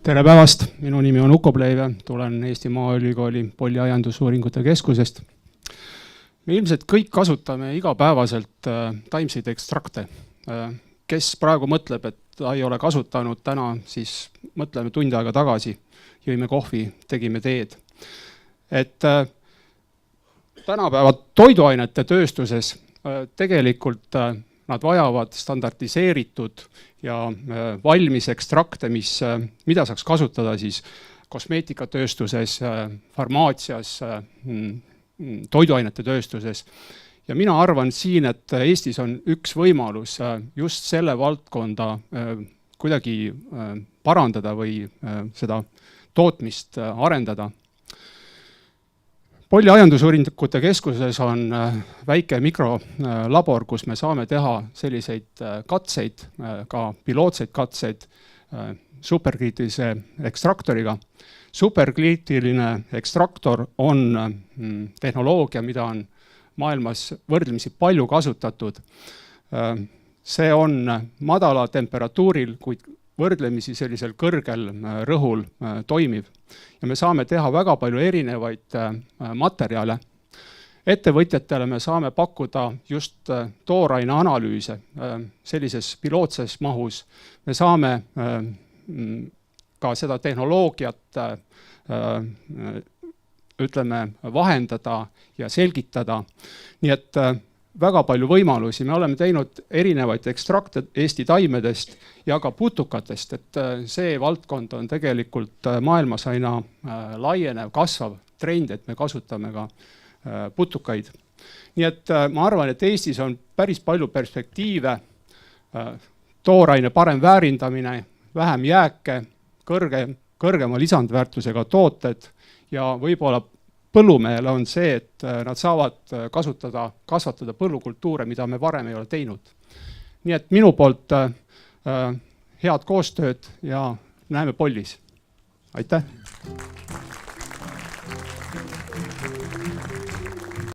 Tere päevast, minu nimi on Uko Pleive, tulen Eesti Maaülikooli Polliaiandusuuringute Keskusest. Me ilmselt kõik kasutame igapäevaselt taimseid ekstrakte. Kes praegu mõtleb, et ta ei ole kasutanud täna, siis mõtleme tund aega tagasi, jõime kohvi, tegime teed. Et tänapäeva toiduainete tööstuses tegelikult nad vajavad standardiseeritud ja valmis ekstrakte, mida saaks kasutada siis kosmeetikatööstuses, farmaatsias, toiduainete tööstuses. Ja mina arvan siin, et Eestis on üks võimalus just selle valdkonda kuidagi parandada või seda tootmist arendada. Polliaiandusuuringute Keskuses on väike mikrolabor, kus me saame teha selliseid katseid, ka pilootseid katseid superkriitilise ekstraktoriga. Superkriitiline ekstraktor on tehnoloogia, mida on maailmas võrdlemisi palju kasutatud. See on madala temperatuuril, kuid võrdlemisi sellisel kõrgel rõhul toimiv. Ja me saame teha väga palju erinevaid materjale. Ettevõtjatele me saame pakkuda just tooraine analüüse sellises pilootses mahus. Me saame ka seda tehnoloogiat vahendada ja selgitada. Nii et väga palju võimalusi. Me oleme teinud erinevaid ekstrakte Eesti taimedest ja ka putukatest, et see valdkond on tegelikult maailmas aina laienev, kasvav trend, et me kasutame ka putukaid. Nii et ma arvan, et Eestis on päris palju perspektiive, tooraine parem väärindamine, vähem jääke, kõrgema lisandväärtusega tooted ja võib-olla põllumehele on see, et nad saavad kasvatada põllukultuure, mida me varem ei ole teinud. Nii et minu poolt head koostööd ja näeme Pollis. Aitäh!